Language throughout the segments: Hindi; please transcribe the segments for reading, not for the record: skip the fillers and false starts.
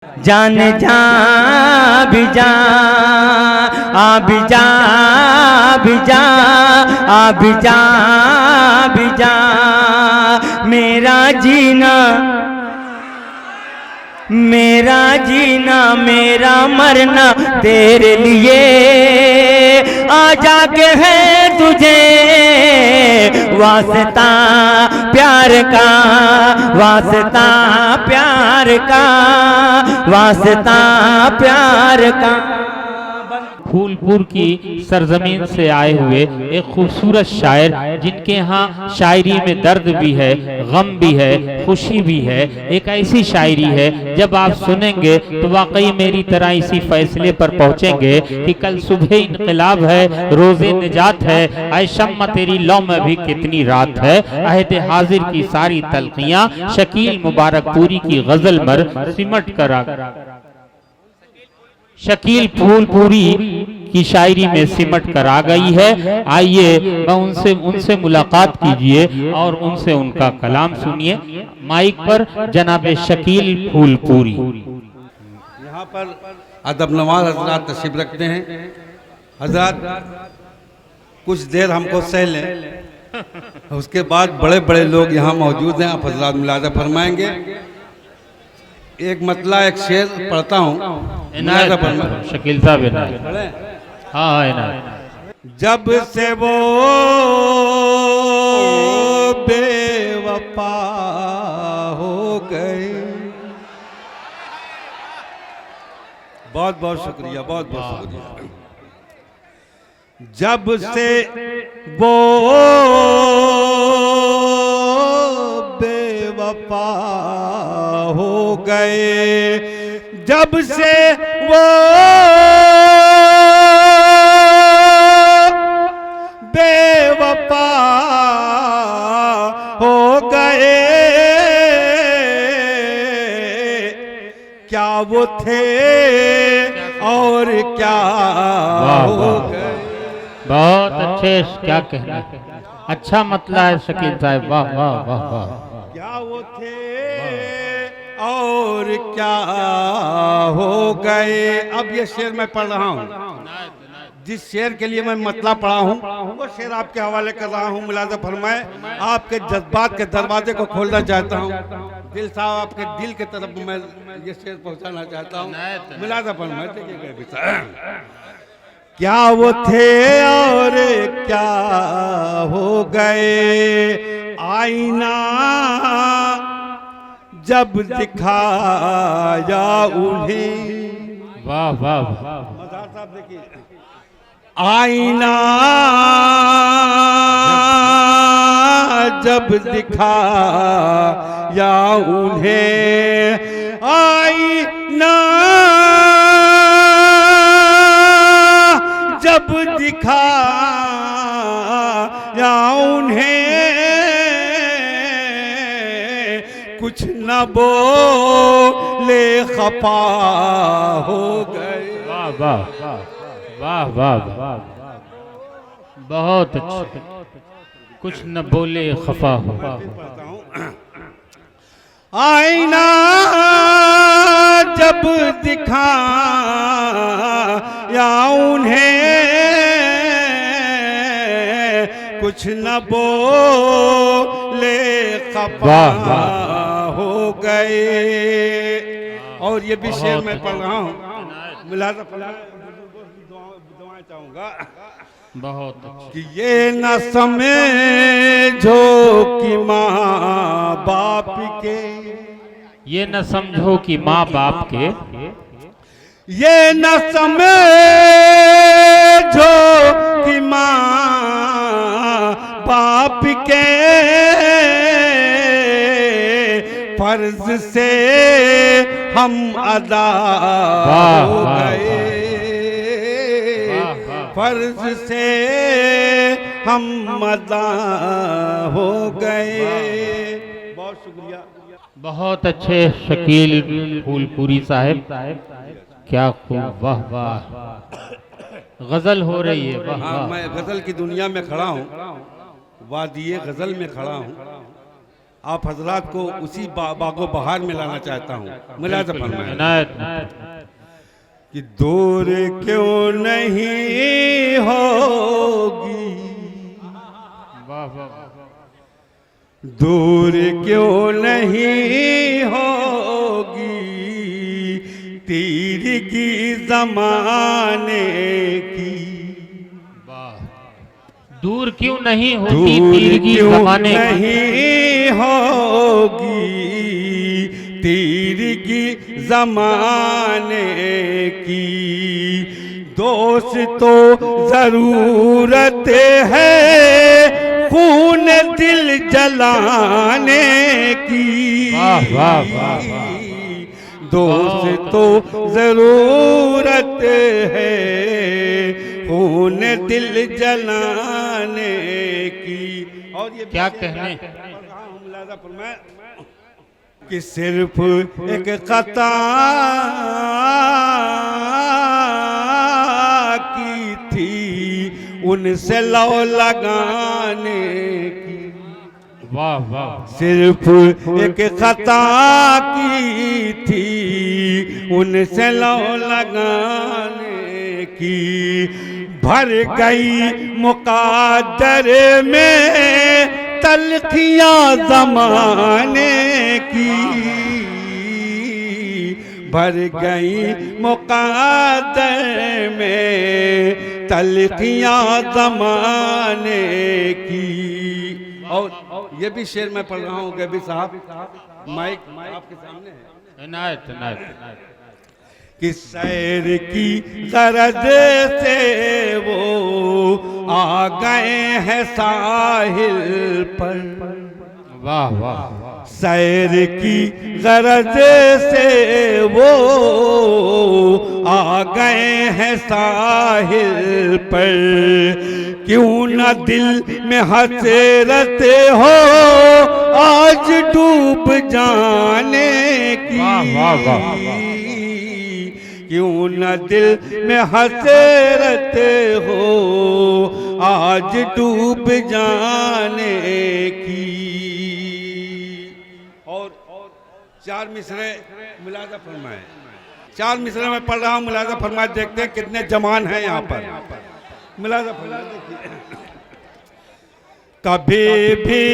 जान जा भी जा आ भी जा भी जा आ भी जा भी जा मेरा जीना मेरा मरना तेरे लिए आजा के है तुझे वास्ता प्यार का वास्ता प्यार का वास्ता प्यार का। फूलपुर की सरजमीन से आए हुए एक खूबसूरत शायर जिनके यहाँ शायरी में दर्द भी है, गम भी है, खुशी भी है। एक ऐसी शायरी है जब आप सुनेंगे तो वाकई मेरी तरह इसी फैसले पर पहुँचेंगे कि कल सुबह इनकलाब है, रोज़े निजात है, ऐ शम्मा तेरी लौ में भी कितनी रात है। अहद हाजिर की सारी तलखियाँ शकील मुबारकपुरी की गजल मर सिमट कर शकील फूलपुरी की शायरी में सिमट कर आ गई है। आइए मैं उनसे मुलाकात कीजिए और उनसे उनका कलाम सुनिए। माइक पर जनाब शकील फूलपुरी। यहाँ पर अदब नवाज हजरात तशरीफ रखते हैं। हजरात कुछ देर हमको सह लें, उसके बाद बड़े बड़े लोग यहाँ मौजूद हैं, आप हजरात मुलाजा फरमाएंगे। एक मतला एक शेर पढ़ता हूँ, शकील साहब हाँ। जब से वो बेवफा हो गए, बहुत बहुत शुक्रिया, बहुत बहुत शुक्रिया। जब से वो बेवफा हो गए, जब से वो बेवफा हो गए, क्या वो थे और क्या हो गए। बहुत अच्छे, क्या कहना, अच्छा मतला है शकील साहब, वाह वाह वाह वाह। क्या वो थे और क्या हो गए। अब ये शेर मैं पढ़ रहा हूँ, जिस शेर के लिए मैं मतला पढ़ा हूँ वो शेर आपके हवाले कर रहा हूँ। मुलाजा फरमाए, आपके जज्बात के दरवाजे को खोलना चाहता हूँ। दिल साहब, आपके दिल के तरफ मैं ये शेर पहुँचाना चाहता हूँ। मुलाजा फरमाए, देखिएगा। क्या वो थे और क्या हो गए, आईना जब दिखाया उन्हें। वाह वाह वाह। मज़ार साहब देखिए, आईना जब दिखाया उन्हें, आईना जब दिखाया उन्हें, कुछ न बोले खफा हो गए। वाह वाह वाह वाह वाह, बहुत अच्छा, कुछ न बोले खफा हो। आईना जब दिखाया उन्हें, कुछ न बोले खफा हो गए। और ये भी शेर मैं पढ़ रहा हूँ, मुलाजा दुआएं चाहूँगा। बहुत कि ये न समझो कि माँ बाप के, ये न समझो कि माँ बाप के, ये न समझो कि माँ बाप के फर्ज से हम अदा हो गए, फर्ज से हम अदा हो गए। बहुत शुक्रिया, बहुत अच्छे शकील फूलपुरी साहब, क्या खूब, वाह वाह। गजल हो रही है, वाह वाह। मैं गजल की दुनिया में खड़ा हूँ, वादिये गजल में खड़ा हूँ। आप हजरात को उसी बागो बहार में लाना चाहता हूँ। मुलाज़ा फरमाएं इनायत कि दूर क्यों नहीं होगी, वाह वाह दूर क्यों नहीं होगी तीर की जमाने की, दूर क्यों नहीं होती दूर तीरगी क्यों जमाने की, नहीं होगी तीर की जमाने की, दोस्त तो जरूरत है खून दिल जलाने की, वाह वाह वाह वाह दोस्त तो जरूरत है खून दिल जलाने की। और ये क्या कहने मुलाज़ा फरमाएं कि सिर्फ एक खता की थी उनसे लौ लगाने की, वाह वाह सिर्फ एक खता की थी उनसे लौ लगाने की, भर गई मुक़द्दर में तलखियां ज़माने की, भर गई मुक़द्दर में तलखियां ज़माने की। और ये भी शेर मैं पढ़ रहा हूँ गैबी साहब, माइक आपके सामने है। इनायत इनायत कि सैर की गरज से वो आ गए हैं साहिल पर, वाह वाह सैर की गरज से वो आ गए हैं साहिल पर, क्यों न दिल में हसरत हो आज डूब जाने की, वाह वाह क्यों न दिल में हसरत हो आज डूब जाने की। और चार मिसरे मुलाज़ा फरमाए, चार मिसरे में पढ़ रहा हूँ, मुलाज़ा फरमाए, देखते हैं कितने जमान हैं यहाँ पर। मुलाज़ा फरमाए देखिए, कभी भी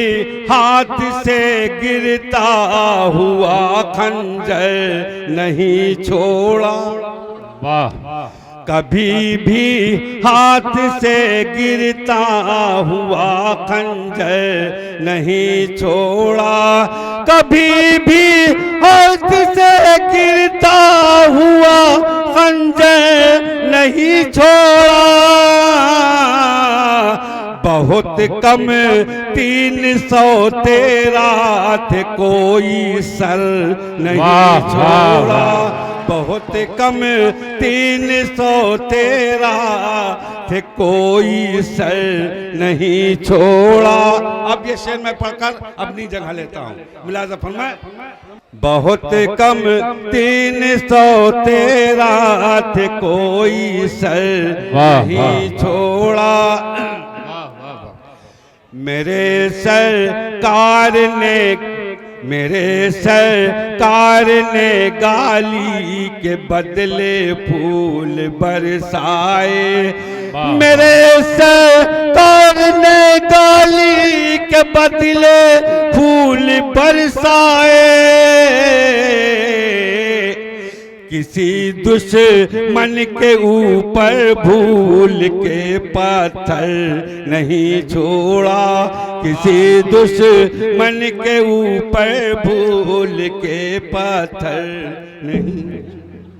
हाथ से गिरता हुआ खंजर नहीं छोड़ा, वाह कभी भी हाथ से गिरता हुआ खंजर नहीं छोड़ा, कभी भी हाथ से गिरता हुआ खंजर नहीं छोड़ा, बहुत कम 313 थे कोई सर नहीं छोड़ा, बहुत कम 313 थे कोई सर नहीं छोड़ा। अब ये शेर मैं पढ़कर अपनी जगह लेता हूँ। मुलाज़ा फरमाए, बहुत कम 313 थे कोई सर नहीं छोड़ा, मेरे सरकार ने गाली के बदले फूल बरसाए, मेरे सरकार ने गाली के बदले फूल बरसाए, किसी दुश्मन के ऊपर भूल के पत्थर नहीं छोड़ा, किसी दुश्मन के ऊपर भूल के पत्थर नहीं